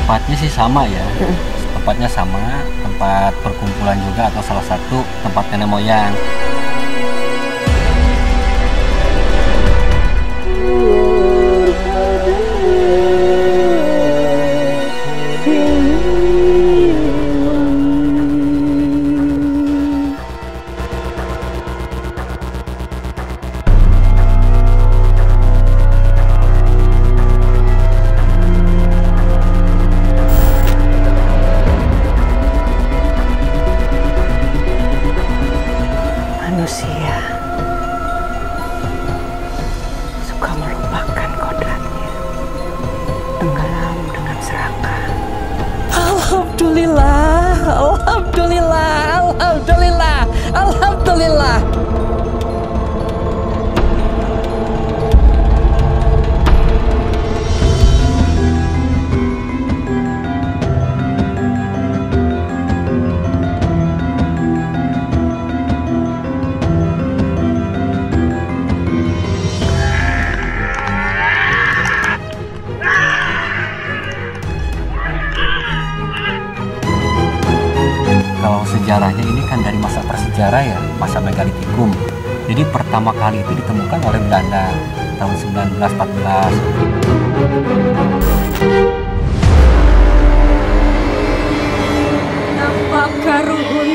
Tempatnya sih sama ya. Tempatnya sama, tempat perkumpulan juga atau salah satu tempat nenek moyang. Manusia suka melupakan kodratnya, tenggelam dengan serakah. Alhamdulillah, alhamdulillah, alhamdulillah, alhamdulillah. Kalau sejarahnya ini kan dari masa prasejarah ya, masa megalitikum. Jadi pertama kali itu ditemukan oleh Belanda tahun 1914. Apakah ruhun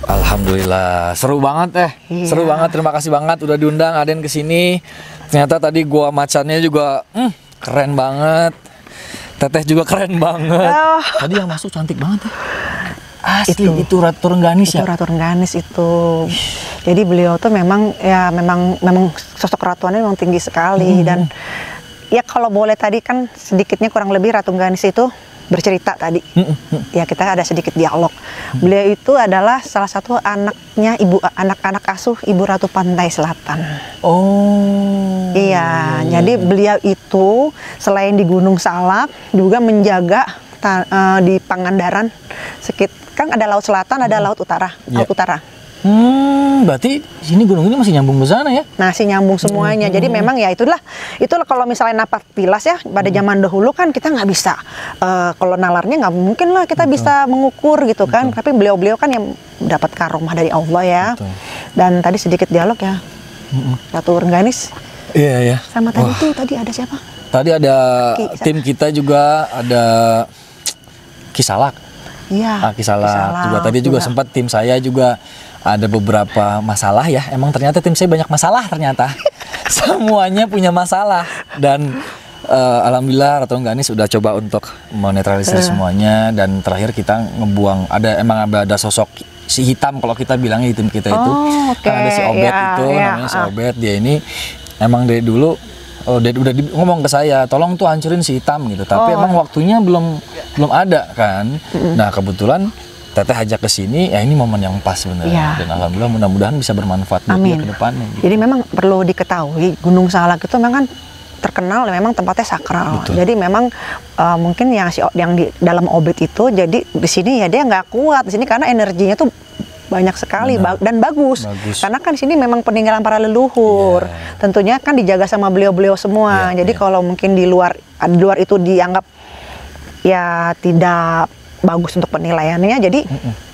Alhamdulillah, seru banget seru banget. Terima kasih banget udah diundang Aden ke sini. Ternyata tadi gua macannya juga keren banget. Teteh juga keren banget. Tadi yang masuk cantik banget ya. Asli itu Ratu Rengganis ya. Itu Ratu Rengganis itu. Jadi beliau tuh memang sosok ratuannya memang tinggi sekali dan ya kalau boleh tadi kan sedikitnya kurang lebih Ratu Rengganis itu bercerita tadi. Ya kita ada sedikit dialog. Beliau itu adalah salah satu anaknya anak-anak asuh Ibu Ratu Pantai Selatan. Oh. Iya, jadi beliau itu selain di Gunung Salak juga menjaga di Pangandaran kan ada Laut Selatan, ada Laut Utara, Laut Utara. Berarti sini gunung ini masih nyambung ke sana ya? Masih nyambung semuanya. Jadi memang ya itulah kalau misalnya napak tilas ya pada zaman dahulu kan kita nggak bisa kalau nalarnya nggak mungkin lah kita bisa mengukur gitu kan. Tapi beliau-beliau kan yang dapat karomah dari Allah ya. Dan tadi sedikit dialog ya. Ratu Rengganis. Iya ya. Sama tadi ada siapa? Tadi ada tim kita juga ada Kisalak. Iya. Kisalak juga tadi juga sempat tim saya juga ada beberapa masalah ya. Emang ternyata tim saya banyak masalah ternyata. Semuanya punya masalah dan alhamdulillah Ratu Rengganis sudah coba untuk menetralisir semuanya dan terakhir kita ngebuang ada sosok si hitam kalau kita bilangnya di tim kita itu. Kan ada si Obed itu namanya si Obed, dia ini emang dari dulu ngomong ke saya, tolong tuh hancurin si hitam gitu. Tapi emang waktunya belum ada kan. Nah kebetulan Teteh ajak ke sini, ya ini momen yang pas sebenarnya. Dan alhamdulillah mudah-mudahan bisa bermanfaat buat dia ke depannya. Gitu. Jadi memang perlu diketahui Gunung Salak itu memang terkenal memang tempatnya sakral. Betul. Jadi memang mungkin yang di dalam obat itu, jadi di sini ya dia nggak kuat di sini karena energinya tuh banyak sekali dan bagus. Karena kan di sini memang peninggalan para leluhur. Tentunya kan dijaga sama beliau-beliau semua. Jadi kalau mungkin di luar itu dianggap ya tidak bagus untuk penilaiannya, jadi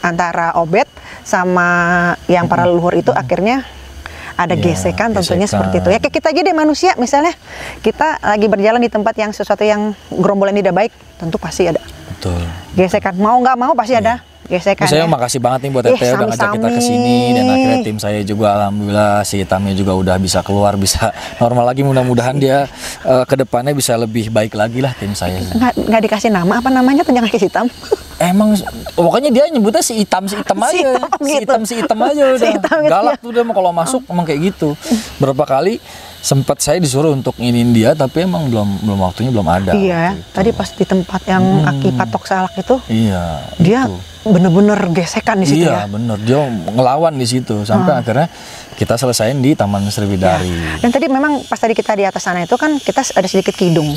antara obet sama yang para leluhur itu akhirnya ada gesekan tentunya seperti itu. Ya kayak kita aja deh manusia, misalnya kita lagi berjalan di tempat yang sesuatu yang gerombolan tidak baik, tentu pasti ada gesekan. Mau nggak mau pasti ada gesekan. Saya makasih banget nih buat Teteh udah ngajak kita ke sini, dan akhirnya tim saya juga alhamdulillah si hitamnya juga udah bisa keluar, bisa normal lagi. Mudah-mudahan dia ke depannya bisa lebih baik lagi lah tim saya. Nggak dikasih nama apa namanya tuh, jangan kasih hitam. Emang pokoknya dia nyebutnya si hitam aja. Si hitam aja udah. Galak tuh dia mau kalau masuk emang kayak gitu. Berapa kali sempat saya disuruh untuk nginin dia, tapi emang belum waktunya belum ada. Iya, gitu. Tadi pas di tempat yang Aki patok salak itu, dia bener-bener gesekan di situ. Iya, bener, dia ngelawan di situ sampai akhirnya kita selesaiin di Taman Sriwidari. Ya. Dan tadi memang pas tadi kita di atas sana itu kan kita ada sedikit kidung,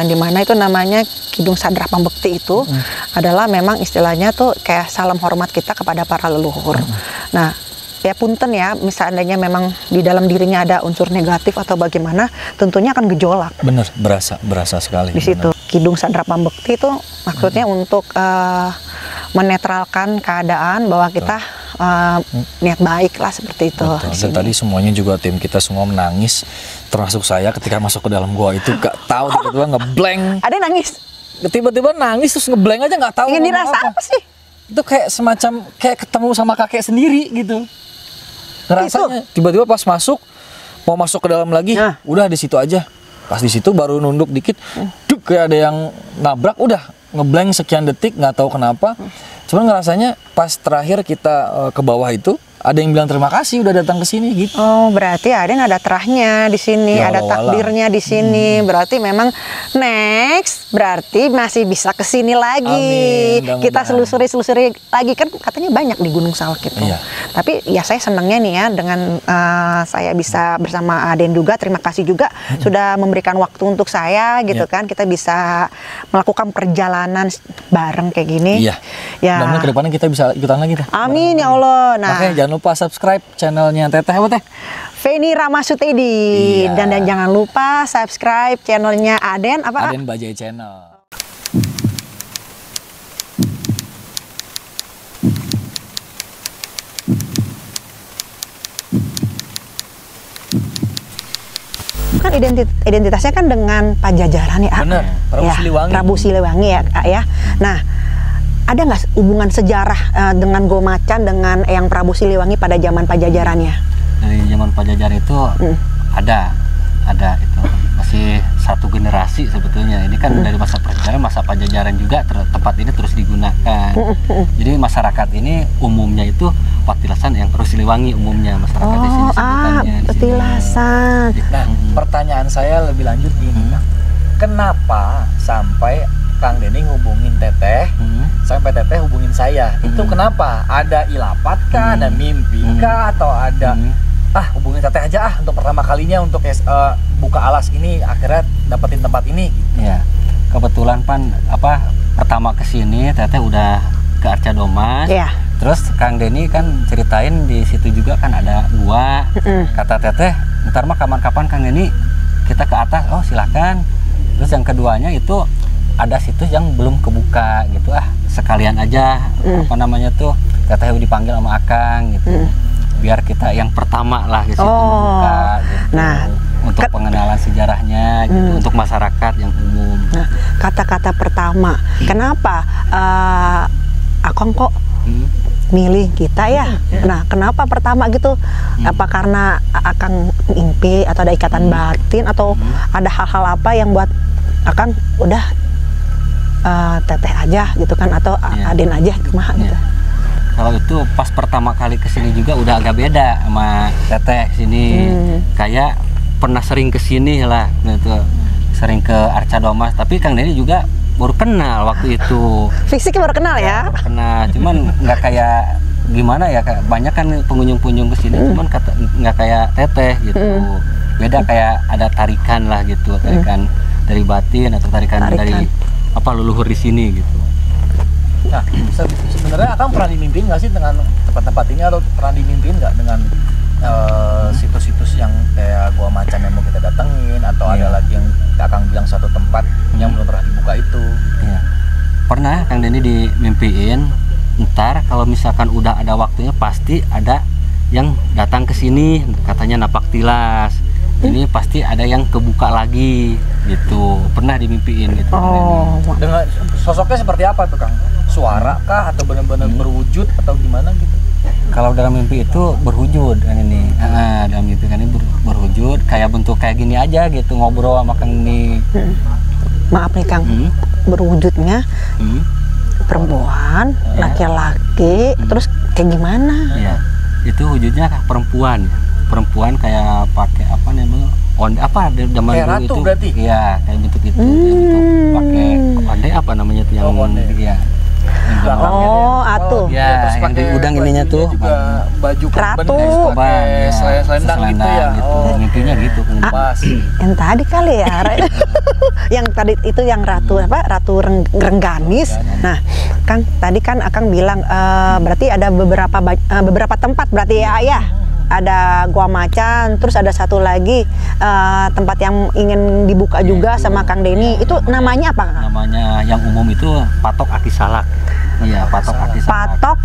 di mana itu namanya Kidung Sadra Pambekti itu adalah memang istilahnya tuh kayak salam hormat kita kepada para leluhur. Nah, ya punten ya, misalnya memang di dalam dirinya ada unsur negatif atau bagaimana, tentunya akan gejolak. Bener, berasa sekali. Di situ Kidung Sadra Pambekti itu maksudnya untuk menetralkan keadaan bahwa kita niat baik lah seperti itu. Dan tadi semuanya juga tim kita semua menangis, termasuk saya ketika masuk ke dalam gua itu gak tahu tiba-tiba ngeblank. Ada yang nangis? Tiba-tiba nangis terus ngeblank aja nggak tahu. Ingin dirasa apa sih? Itu kayak semacam kayak ketemu sama kakek sendiri gitu. Rasanya tiba-tiba pas mau masuk ke dalam lagi, udah di situ aja. Pas di situ baru nunduk dikit, kayak ada yang nabrak, udah ngeblank sekian detik, nggak tahu kenapa. Cuman ngerasanya pas terakhir kita ke bawah itu ada yang bilang terima kasih udah datang ke sini gitu. Oh, berarti ada terahnya di sini, ada takdirnya di sini. Berarti memang next berarti masih bisa ke sini lagi. Amin, kita selusuri lagi, kan katanya banyak di Gunung Salak itu. Iya. Tapi ya saya senangnya nih ya dengan saya bisa bersama Aden juga, terima kasih juga sudah memberikan waktu untuk saya gitu kan. Kita bisa melakukan perjalanan bareng kayak gini. Iya. Ya. Mudah-mudahan kedepannya kita bisa ikutan lagi. Amin ya Allah. Nah, makanya jangan lupa subscribe channelnya Teteh apa Teh? Feni Ramasutedi. Dan jangan lupa subscribe channelnya Aden apa? Aden Bajai Channel. Kan identitasnya kan dengan Pajajaran ya. Bener, Prabu Siliwangi. Prabu Siliwangi ya. Nah, ada nggak hubungan sejarah dengan Gomacan dengan Eyang Prabu Siliwangi pada zaman Pajajarannya? Dari zaman Pajajaran itu ada itu masih satu generasi sebetulnya. Ini kan dari masa Pajajaran, masa Pajajaran juga tempat ini terus digunakan. Jadi masyarakat ini umumnya itu Patilasan Eyang Prabu Siliwangi umumnya masyarakat di sini sebutannya. Patilasan. Nah, pertanyaan saya lebih lanjut gini, kenapa sampai Kang Denny ngubungin Teteh, sampai Teteh hubungin saya? Itu kenapa? Ada ilapat kah? Ada mimpi kah? Atau ada hubungin Teteh aja untuk pertama kalinya untuk buka alas ini, akhirnya dapetin tempat ini? Iya, kebetulan pertama kesini Teteh udah ke Arca Domas. Iya. Terus Kang Denny kan ceritain di situ juga kan ada gua. Kata Teteh, ntar mah kapan-kapan Kang Denny kita ke atas. Oh silahkan. Terus yang keduanya itu ada situs yang belum kebuka gitu, sekalian aja Teteh dipanggil sama Akang gitu, biar kita yang pertama lah di situ membuka gitu. Nah, untuk pengenalan sejarahnya gitu, untuk masyarakat yang umum. Nah, kata-kata pertama, kenapa Akang kok milih kita ya? Nah, kenapa pertama gitu? Apa karena Akang mimpi atau ada ikatan batin atau ada hal-hal apa yang buat Akang udah Teteh aja gitu kan, atau Aden aja kumaha gitu? Kalau itu pas pertama kali kesini juga udah agak beda sama Teteh sini. Kayak pernah sering kesini lah gitu, sering ke Arca Domas, tapi Kang Denny juga baru kenal waktu itu. Fisiknya baru kenal ya? Kenal, cuman nggak kayak gimana ya, kayak banyak kan pengunjung-pengunjung kesini, cuman nggak kayak Teteh gitu. Beda, kayak ada tarikan lah gitu, tarikan dari batin atau tarikan dari apa leluhur di sini gitu. Nah, sebenarnya Akang pernah dimimpiin nggak sih dengan tempat-tempat ini, atau pernah dimimpiin nggak dengan situs-situs yang kayak Gua Macan yang mau kita datengin, atau ada lagi yang Akang bilang satu tempat yang belum pernah dibuka itu? Iya. Pernah Kang Denny dimimpiin, ntar kalau misalkan udah ada waktunya pasti ada yang datang ke sini, katanya napak tilas. Ini pasti ada yang kebuka lagi gitu. Pernah dimimpiin gitu. Oh, Dengan sosoknya seperti apa tuh Kang? Suara kah, atau benar-benar berwujud, atau gimana gitu? Kalau dalam mimpi itu berwujud kan ini. Dalam mimpi kan ini berwujud kayak bentuk kayak gini aja gitu, ngobrol sama Kang ini. maaf nih Kang, berwujudnya perempuan, laki-laki, terus kayak gimana? Iya. Itu wujudnya perempuan. Perempuan kayak pakai apa namanya? Apa zaman kayak dulu ratu itu? Berarti? Iya, kayak bentuk itu, kayak bentuk pakai onde apa namanya tuh yang iya. Oh, atuh. Ya, terus yang pakai di udang ininya tuh juga baju Ratu. Korban, ya, selendang gitu ya. gitu. Oh, Mimpinya gitu. pas. Yang tadi kali ya, yang tadi itu yang ratu apa? Ratu Rengganis. Nah, Kang, tadi kan Akang bilang berarti ada beberapa tempat berarti ya. Ada Gua Macan, terus ada satu lagi tempat yang ingin dibuka juga sama Kang Denny. Itu namanya apa, Kang? Namanya yang umum itu Patok Aki Salak. Iya, Patok Aki Salak. Patok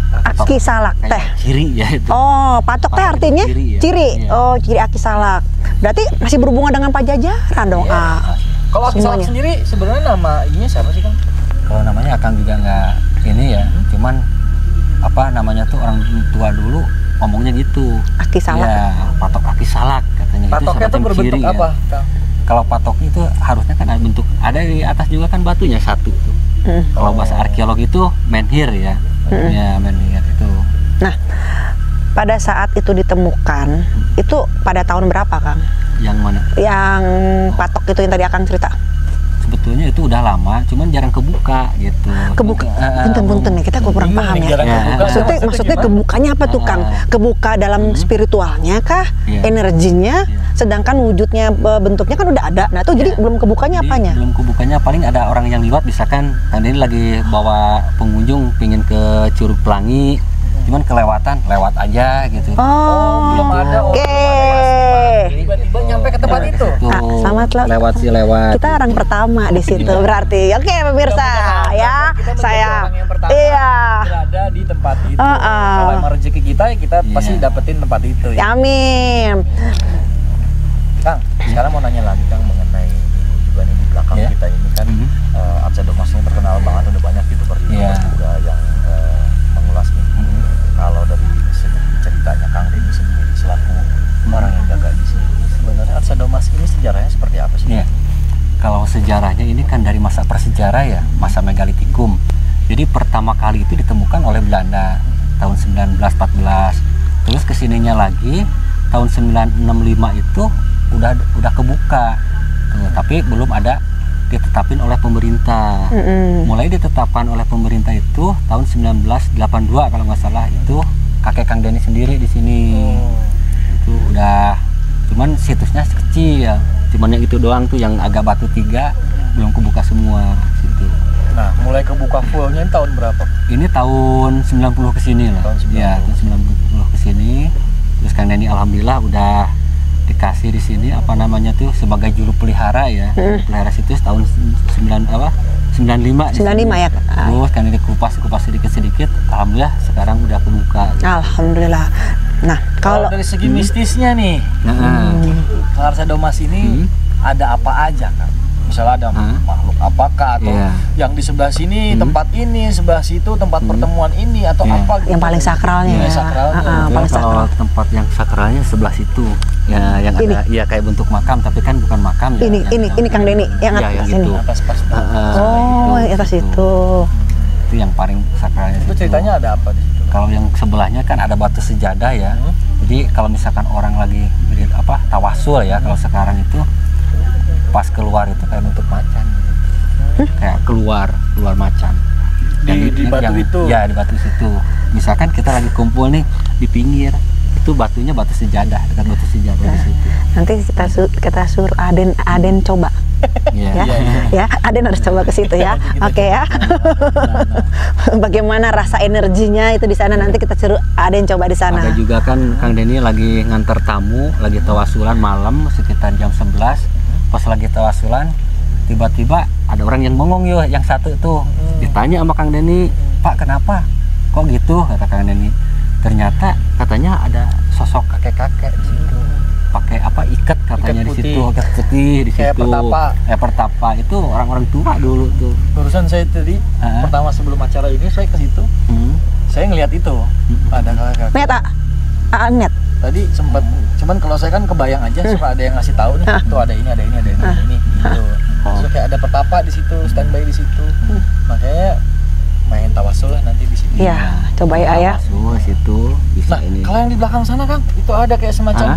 Aki Salak Kayak teh. ciri ya itu. Oh, patok teh Patok artinya ciri, ya. ciri. Iya. Oh, ciri Aki Salak. Berarti masih berhubungan dengan Pajajaran dong. Kalau Aki Salak Semuanya. sendiri sebenarnya nama ininya siapa sih Kang? Kalau namanya Akang juga nggak ini ya, cuman apa namanya tuh orang tua dulu ngomongnya gitu. Aki Salak. Ya, Patok Aki Salak katanya. Patoknya itu tuh berbentuk ciri, apa ya. Kang? Kalau patok itu harusnya kan ada bentuk, ada di atas juga kan batunya satu tuh. Kalau bahasa arkeolog itu menhir ya. Ya, menhir itu. Nah, pada saat itu ditemukan, itu pada tahun berapa, Kang? Yang mana? Yang patok itu yang tadi Akang cerita. Sebetulnya itu udah lama, cuman jarang kebuka gitu. Kebuka. Punten-punten ya, kita kurang paham ya. Maksudnya kebukanya apa tuh, Kang? Kebuka dalam spiritualnya kah? Iya. Energinya? Sedangkan wujudnya bentuknya kan udah ada. Nah, itu jadi belum kebukanya Jadi, apanya? belum kebukanya, paling ada orang yang lewat, misalkan Kang Denny lagi bawa pengunjung pingin ke Curug Pelangi, cuman kelewatan, lewat aja gitu. Oh, belum ada. Oke. Tiba-tiba nyampe ke tempat itu. Ah, selamat lah. Lewat sih lewat. Kita orang pertama di situ berarti. Oke, pemirsa ya. Saya iya. Berada di tempat itu. Ah. Kalau emang rezeki kita, ya kita pasti dapetin tempat itu. Ya. Amin. Kang, sekarang mau nanya lagi Kang mengenai ini juga nih di belakang kita ini kan Arca Domas ini terkenal banget, udah banyak YouTuber juga yang mengulas ini. Kalau dari segi ceritanya Kang Denny sendiri selaku orang yang jaga di sini, sebenarnya Arca Domas ini sejarahnya seperti apa sih? Iya. Kalau sejarahnya ini kan dari masa prasejarah ya, masa megalitikum. Jadi pertama kali itu ditemukan oleh Belanda tahun 1914. Terus kesininya lagi tahun 1965 itu udah kebuka. Tuh, tapi belum ada ditetapin oleh pemerintah. Mulai ditetapkan oleh pemerintah itu tahun 1982 kalau nggak salah, itu kakek Kang Denny sendiri di sini. Itu udah, cuman situsnya kecil, cuman yang itu doang tuh yang agak batu 3 belum kebuka semua situ. Nah, mulai kebuka fullnya tahun berapa? Ini tahun 90 ke sini lah. Tahun 90. Ya, tahun 90 ke sini. Terus Kang Denny alhamdulillah udah dikasih di sini apa namanya tuh sebagai juru pelihara ya. Juru pelihara situs tahun 95 ya. Terus kan dikupas sedikit-sedikit, alhamdulillah sekarang udah kebuka. Alhamdulillah. Nah, Kalau kalau dari segi mistisnya nih, Arca Domas ini ada apa aja kan? Misalnya ada makhluk apakah, atau yang di sebelah sini tempat ini, sebelah situ tempat pertemuan ini, atau apa gitu? yang paling sakralnya ya. Sakralnya. Paling Kalau sakral. tempat yang sakralnya sebelah situ. Ya, yang Ini. ada ya kayak bentuk makam tapi kan bukan makam ya. Ini Kang Denny yang Iya, atas yang ini. itu. Atas pas. Oh, yang atas itu. Itu yang paling sakralnya. Itu situ. ceritanya ada apa di situ? Kalau yang sebelahnya kan ada batu sejadah ya. Jadi kalau misalkan orang lagi tawasul ya kalau sekarang itu pas keluar itu kayak bentuk macan kayak keluar macan di batu itu ya, di batu situ. Misalkan kita lagi kumpul nih di pinggir, itu batunya batu sejadah, dekat batu sejadah di situ. Nanti kita suruh Aden coba. Ya, Aden harus coba ke situ ya. Oke ya. Bagaimana rasa energinya itu di sana, nanti kita suruh Aden coba di sana. Ada juga kan Kang Denny lagi nganter tamu, lagi tawasulan malam sekitar jam 11. Pas lagi tawasulan, tiba-tiba ada orang yang bengong yang satu tuh. Ditanya sama Kang Denny, "Pak, kenapa? Kok gitu?" kata Kang Denny. Ternyata katanya ada sosok kakek-kakek di situ. Pakai ikat katanya di situ, ikat putih di situ. Pertapa itu orang-orang tua dulu tuh. Barusan saya tadi pertama sebelum acara ini saya ke situ. Saya ngelihat itu ada kakek. Lihat net. Tadi sempat, cuman kalau saya kan kebayang aja suka ada yang ngasih tahu nih, tuh ada ini gitu. Terus kayak ada pertapa di situ, standby di situ. Makanya main tawasul lah nanti di sini. Iya, coba ya. Tawasul situ bisa ini. Kalau yang di belakang sana Kang, itu ada kayak semacam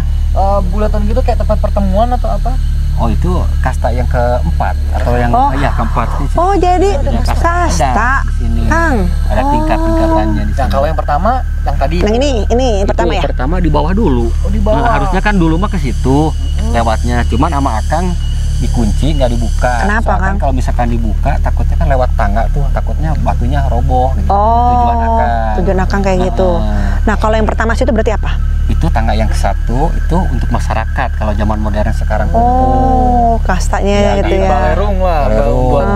bulatan gitu kayak tempat pertemuan atau apa? Oh, itu kasta yang keempat atau yang keempat. Oh, jadi kasta di sini. Kang. Ada tingkat-tingkatannya di sini. Nah, kalau yang pertama, yang tadi yang ini pertama ya. Pertama di bawah dulu. Oh, di bawah. Nah, harusnya kan dulu mah ke situ lewatnya. Cuman sama Akang dikunci, nggak dibuka. Kenapa, Kang? Kalau misalkan dibuka, takutnya kan lewat tangga tuh, takutnya batunya roboh gitu. Tujuan Akang kayak gitu. Nah, kalau yang pertama situ berarti apa? Itu tangga yang satu itu untuk masyarakat. Kalau zaman modern sekarang kastanya gitu ya. Balerung lah, buat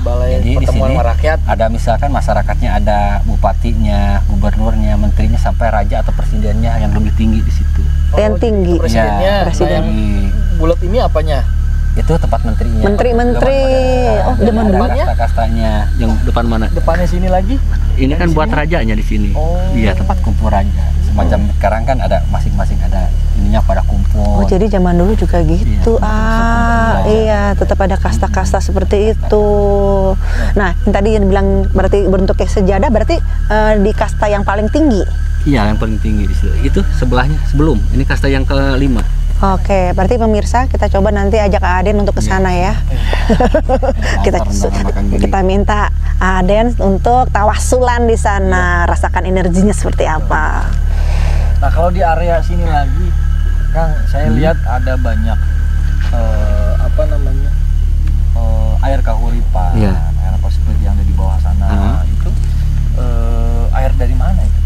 balai jadi di sini rakyat. ada misalkan masyarakatnya, ada bupatinya, gubernurnya, menterinya, sampai raja atau presidennya yang lebih tinggi di situ. Yang tinggi. Presidennya. Presiden. Bulat ini apanya? Itu tempat menterinya. Menteri. Oh, zaman dulu. Kastanya yang depan mana? Depannya sini lagi. Ini kan buat rajanya di sini. Iya, tempat kumpul raja. Semacam sekarang kan ada masing-masing ada ininya pada kumpul. Oh, jadi zaman dulu juga gitu. Iya, tetap ada kasta-kasta seperti itu. Nah, yang tadi yang bilang berarti bentuknya sejadah, berarti di kasta yang paling tinggi. Iya, yang paling tinggi di situ. Itu sebelahnya, sebelum. Ini kasta yang kelima. Oke, berarti pemirsa kita coba nanti ajak Aden untuk ke sana ya. Kita minta Aden untuk tawasulan di sana, rasakan energinya seperti apa. Nah, kalau di area sini lagi, Kang, saya lihat ada banyak air kahuripan, air apa seperti yang ada di bawah sana. Itu air dari mana itu?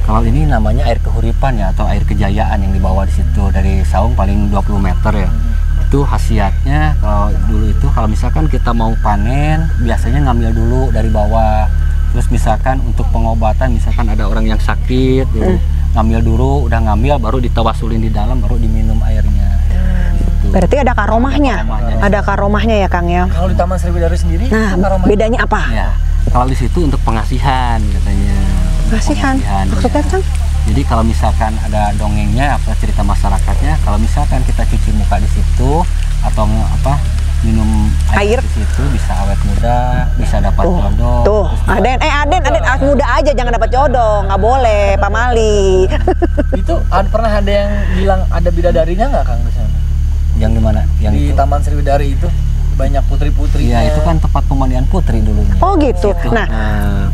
Kalau ini namanya air kehuripan ya, atau air kejayaan yang dibawa di situ dari saung paling 20 meter ya. Itu khasiatnya kalau dulu itu kalau misalkan kita mau panen biasanya ngambil dulu dari bawah. Terus misalkan untuk pengobatan, misalkan ada orang yang sakit, ngambil dulu, udah ngambil baru ditawasulin di dalam, baru diminum airnya. Gitu. Berarti ada karomahnya. Ada karomahnya ya, Kang ya. Kalau di Taman Sriwidari sendiri, bedanya apa? Ya, kalau di situ untuk pengasihan katanya. Pengasihan maksudnya, Kang? Jadi kalau misalkan ada dongengnya atau cerita masyarakatnya, kalau misalkan kita cuci muka di situ atau minum air di situ bisa awet muda, bisa dapat jodoh. Tuh, Aden awet muda aja, jangan dapat jodoh, nggak boleh, pamali. Itu pernah ada yang bilang ada bidadarinya nggak, Kang, di sana? Yang di mana? Yang di itu? Taman Sriwidari itu banyak putri-putrinya. Iya, itu kan tempat pemandian putri dulunya. Oh gitu. Nah,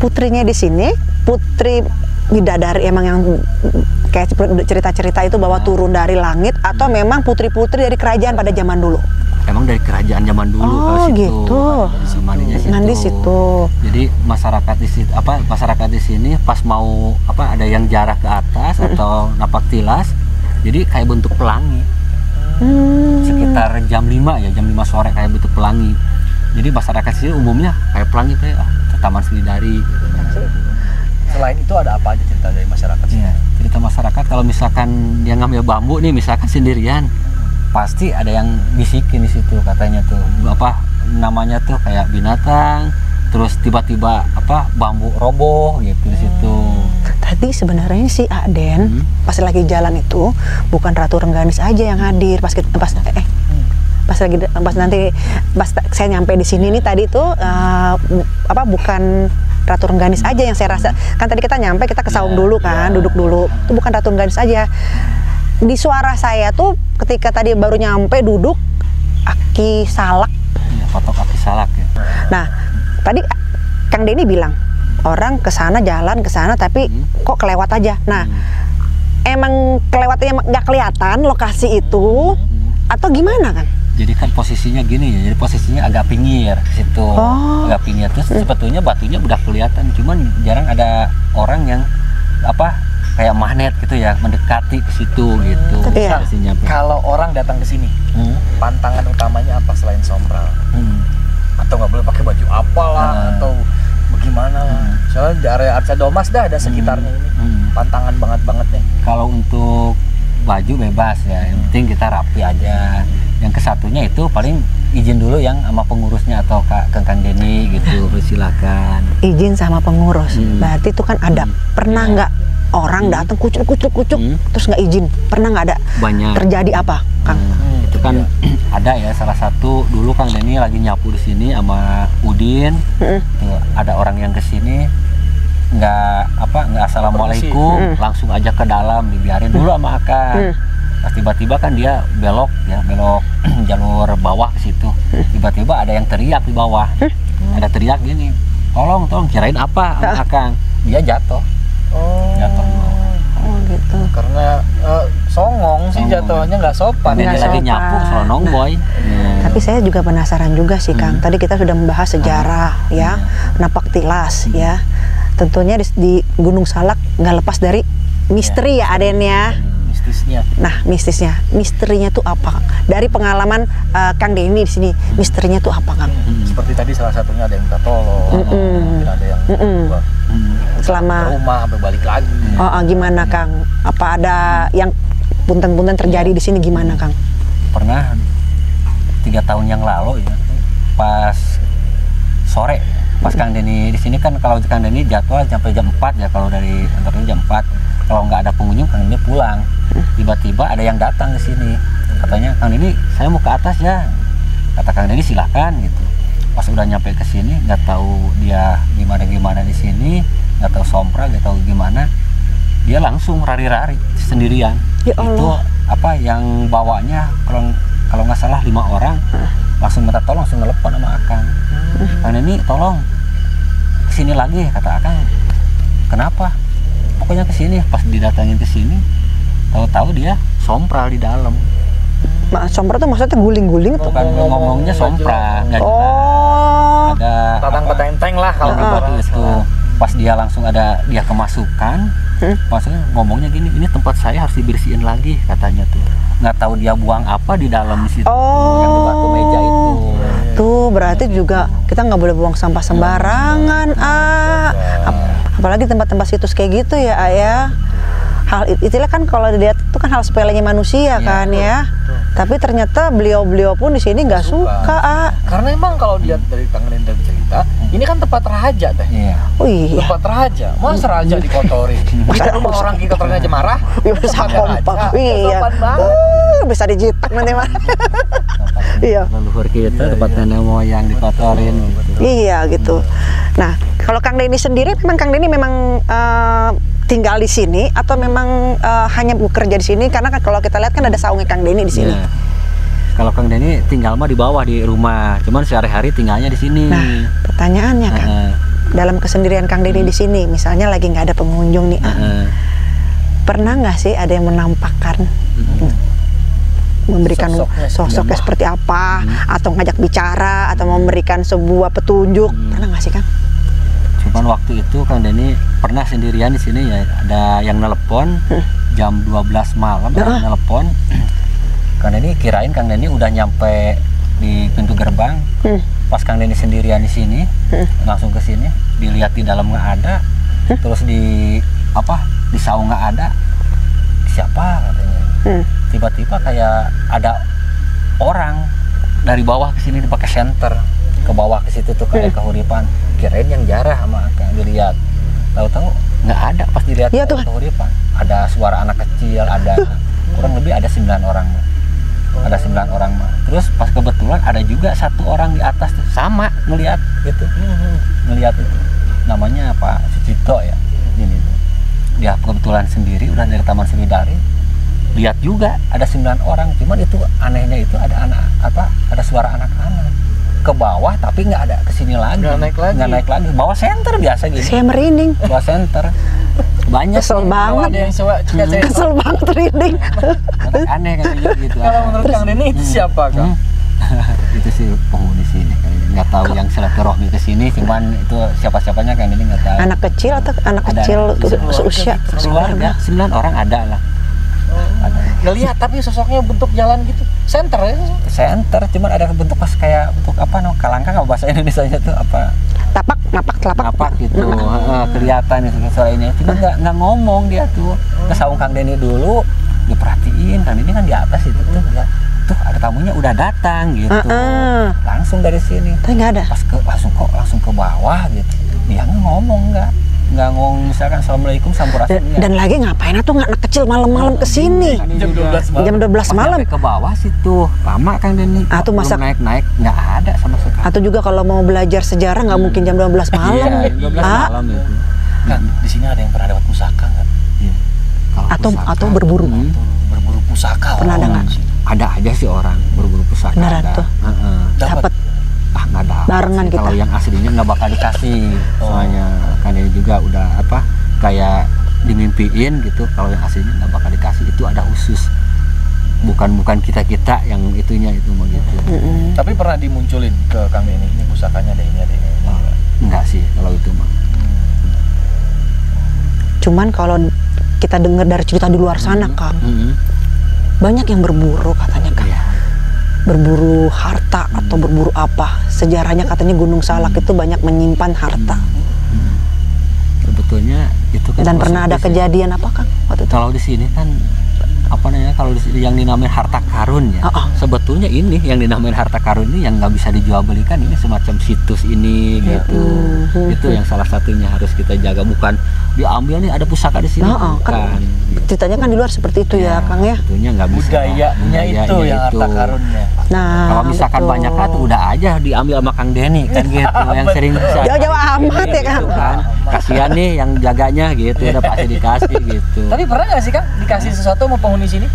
putrinya di sini, putri bidadari emang yang kayak cerita-cerita itu bahwa turun dari langit, atau memang putri-putri dari kerajaan pada zaman dulu? Emang dari kerajaan zaman dulu. Oh gitu. Mandi situ. Jadi masyarakat di situ, masyarakat di sini pas mau ada yang jarah ke atas atau napak tilas, jadi kayak bentuk pelangi. Sekitar jam 5 ya, jam 5 sore kayak bentuk pelangi. Jadi masyarakat sini umumnya kayak pelangi kayak Taman Sriwidari. Selain itu ada apa aja cerita dari masyarakat sini? Ya, cerita masyarakat kalau misalkan dia ngambil bambu nih, misalkan sendirian, pasti ada yang bisikin di situ katanya tuh namanya tuh kayak binatang, terus tiba-tiba bambu roboh gitu di situ. Tadi sebenarnya si Aden pas lagi jalan itu bukan Ratu Rengganis aja yang hadir pas saya nyampe di sini nih tadi tuh bukan Ratu Rengganis aja yang saya rasa. Kan tadi kita nyampe, kita ke saung dulu kan, duduk dulu. Itu bukan Ratu Rengganis aja. di suara saya tuh ketika tadi baru nyampe duduk Aki Salak. Ya, foto Aki Salak ya. Nah, tadi Kang Denny bilang orang ke sana jalan ke sana tapi kok kelewat aja. Nah, emang kelewatnya nggak kelihatan lokasi itu atau gimana kan? Jadi kan posisinya gini ya, jadi posisinya agak pinggir ke situ, agak pinggir. Terus sebetulnya batunya udah kelihatan, cuman jarang ada orang yang apa kayak magnet gitu ya mendekati ke situ gitu. Iya. Posisinya. Kalau orang datang ke sini, pantangan utamanya apa selain sompral? Atau nggak boleh pakai baju apalah atau bagaimana lah. Soalnya di area Arca Domas dah ada sekitarnya ini. Pantangan banget nih. Kalau untuk baju bebas ya, yang penting kita rapi aja. Yang kesatunya itu paling izin dulu yang sama pengurusnya atau Kang Denny gitu, silakan. Izin sama pengurus, berarti itu kan ada. Pernah nggak orang datang kucuk terus nggak izin? Pernah nggak ada? Banyak. Terjadi apa, Kang? Itu kan ada ya, salah satu dulu Kang Denny lagi nyapu di sini sama Udin. Tuh, ada orang yang kesini nggak assalamualaikum, langsung aja ke dalam, dibiarin dulu sama Akang. Pas tiba-tiba kan dia belok jalur bawah ke situ. Tiba-tiba ada yang teriak di bawah. Ada teriak gini, tolong kirain apa sama Akang. Dia jatuh. Jatuh. Oh gitu. Karena songong sih jatuhnya, nggak sopan. Dia Nggak lagi sopan. nyapu selonong boy. Tapi saya juga penasaran juga sih, Kang. Tadi kita sudah membahas sejarah ya, napak tilas ya. Tentunya di Gunung Salak nggak lepas dari misteri ya Aden ya. Mistisnya. Nah, misterinya tuh apa, Kang? Dari pengalaman Kang Denny di sini, misterinya tuh apa, Kang? Seperti tadi salah satunya ada yang minta tolong, mungkin ada yang buat Selama rumah sampai balik lagi. Gimana, Kang? Apa ada yang punten-punten terjadi di sini gimana, Kang? Pernah 3 tahun yang lalu ya, pas sore, pas Kang Denny di sini kan, kalau Kang Denny jadwal sampai jam 4 ya, kalau dari kantornya jam 4. Kalau nggak ada pengunjung, Kang Denny pulang. Tiba-tiba ada yang datang ke sini. Katanya, Kang Denny, saya mau ke atas ya. Kata Kang Denny, silakan gitu. Pas udah nyampe ke sini, nggak tahu dia gimana di sini, nggak tahu sompra, nggak tahu gimana. Dia langsung rari-rari sendirian. Ya Allah. Itu apa yang bawanya, kalau nggak salah 5 orang, langsung minta tolong, langsung telepon sama Akang. Kang Denny, tolong kesini lagi, kata Akang. Kenapa? Pokoknya kesini. Pas didatangin ke sini, tahu-tahu dia sompral di dalam. Sompra tuh maksudnya guling-guling tuh. Bukan ngomongnya sompral, nggak jelas. Oh. Ada Tatang petenteng lah kalau batu itu. Pas dia langsung ada dia kemasukan, maksudnya ngomongnya gini, ini tempat saya harus dibersihin lagi katanya tuh. Nggak tahu dia buang apa di dalam di situ, yang di batu meja itu. Tuh berarti juga kita nggak boleh buang sampah sembarangan, apalagi tempat-tempat situs kayak gitu ya, Ayah. Hal itulah kan kalau dilihat itu kan hal sepelenya manusia kan ya. Tapi ternyata beliau pun di sini nggak suka. Karena emang kalau dilihat dari Kang Denny dan cerita, ini kan tempat raja teh. Iya. Oh iya. Tempat raja, masa raja dikotori? Kita rumah orang kita aja marah. Bisa kompak. Iya. Bisa dijitak nanti mah. Iya. Leluhur kita, tempat nenek moyang dikotorin. Iya gitu. Nah, kalau Kang Denny sendiri, Kang Denny memang tinggal di sini atau memang hanya bekerja di sini? Karena kan kalau kita lihat kan ada saungnya Kang Denny di sini. Ya. Kalau Kang Denny tinggal mah di bawah di rumah, cuman sehari-hari tinggalnya di sini. Nah, pertanyaannya Kang, dalam kesendirian Kang Denny di sini, misalnya lagi nggak ada pengunjung nih, pernah nggak sih ada yang menampakkan, memberikan sosoknya seperti apa, atau ngajak bicara, atau memberikan sebuah petunjuk, pernah nggak sih Kang? Cuman waktu itu Kang Denny pernah sendirian di sini ya, ada yang nelpon jam 12 malam, ada yang nelpon. Kang Denny kirain Kang Denny udah nyampe di pintu gerbang. Pas Kang Denny sendirian di sini, langsung ke sini, dilihat di dalam nggak ada, terus di saung nggak ada. Siapa katanya? Tiba-tiba kayak ada orang dari bawah ke sini dipakai senter. Ke bawah ke situ tuh kayak kehuripan, kirain yang jarah sama Akang dilihat, tahu-tahu nggak ada. Pas dilihat ya, kehuripan, ada suara anak kecil, ada kurang lebih ada 9 orang mah, ada 9 orang mah. Terus pas kebetulan ada juga 1 orang di atas tuh sama ngelihat gitu, ngelihat itu, namanya Pak Sucipto ya, ini tuh. Dia kebetulan sendiri udah dari Taman Sriwidari, lihat juga ada 9 orang, cuman itu anehnya itu ada ada suara anak-anak ke bawah tapi nggak ada kesini lagi, nggak naik lagi, bawah senter biasa gini, Saya merinding. bawah senter banyak Kesel nih. banget. Ada yang sewa Kesel banget merinding. Aneh kan gitu. Kalau menurut Kang Denny itu siapa Kang? Itu sih penghuni sini kayaknya. Nggak tahu yang silaturahmi ke sini, cuman itu siapa-siapanya kan ini nggak tahu. Anak kecil atau anak Ada kecil anak seusia? keluarga 9 orang ada lah. Ada. Ngelihat tapi sosoknya bentuk jalan gitu. Center ya. Center, cuman ada bentuk pas kayak bentuk apa kalangkang apa bahasa Indonesianya tuh apa? Napak telapak. Napak gitu. Kelihatan itu suara ini. Cuma nggak ngomong dia tuh. Ke saung Kang Denny dulu diperhatiin, Kang Denny kan di atas itu tuh dia. Tuh ada tamunya udah datang gitu. Langsung dari sini. Tapi nggak ada. Pas langsung ke bawah gitu. Dia ngomong nggak ngomong misalkan assalamualaikum sampurasun. Dan lagi ngapain tuh anak kecil malam-malam kesini? Jam 12 malam. Jam 12 malam. Ke bawah situ lama Kang Denny. Tuh masa naik nggak ada sama sekali. atau juga kalau mau belajar sejarah nggak mungkin jam 12 malam. Iya, 12 malam itu. Kan di sini ada yang pernah dapat pusaka nggak? Iya. Kalau Atau berburu. Berburu pusaka. Pernah ada nggak? Ada aja sih orang berburu pusaka. Beneran ada. tuh? Dapat. Dapat. Nggak dapat Barengan sih. kita. Kalau yang aslinya nggak bakal dikasih. Soalnya kan ini juga udah kayak dimimpiin gitu. Kalau yang aslinya nggak bakal dikasih, itu ada khusus. Bukan kita yang itunya itu mau gitu. Tapi pernah dimunculin ke Kang Denny, ini pusakanya ada ini. Enggak sih kalau itu mah. Cuman kalau kita dengar dari cerita di luar sana, Kang, banyak yang berburu katanya, Kang. Iya. Berburu harta atau berburu apa? Sejarahnya katanya Gunung Salak itu banyak menyimpan harta. Sebetulnya itu kan Dan pernah ada positif ya. kejadian apa, Kang? Waktu itu? Kalau di sini kan kalau di sini yang dinamain harta karun ya. Sebetulnya ini yang dinamain harta karun ini yang nggak bisa dijual belikan, ini semacam situs ini gitu. Itu yang salah satunya harus kita jaga, bukan diambil nih ada pusaka di sini. Kan Bukan. ceritanya kan di luar seperti itu ya, Kang ya. Sebetulnya nggak bisa. Budayanya itu yang harta karunnya. Nah, Kalau misalkan betul. banyak tuh udah aja diambil sama Kang Denny kan gitu, yang sering Jauh-jauh amat ya, Kang. gitu kan. Kasihan nih yang jaganya gitu, udah pasti dikasih gitu. Tapi pernah nggak sih Kang dikasih sesuatu sama penghuni sini?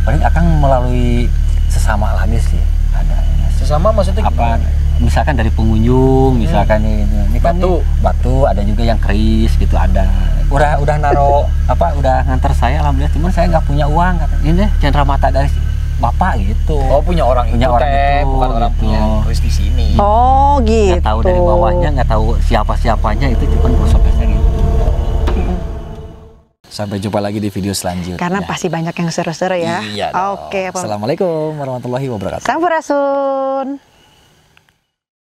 Paling akan melalui sesama lagi sih ada. Sesama maksudnya Apa misalkan dari pengunjung, misalkan ini kan batu ada juga yang keris gitu ada. Udah naro udah nganter saya alhamdulillah, cuman saya nggak punya uang kata. Ini cendera mata dari Bapak gitu. Oh punya orang itu, bukan orang gitu. punya keris di sini. Oh gitu. Nggak tahu dari bawahnya, nggak tahu siapanya, itu cuma prosopesnya gitu. Sampai jumpa lagi di video selanjutnya. Karena pasti banyak yang seru-seru ya. Iya dong. Oke, Pak. Assalamualaikum warahmatullahi wabarakatuh. Sampurasun.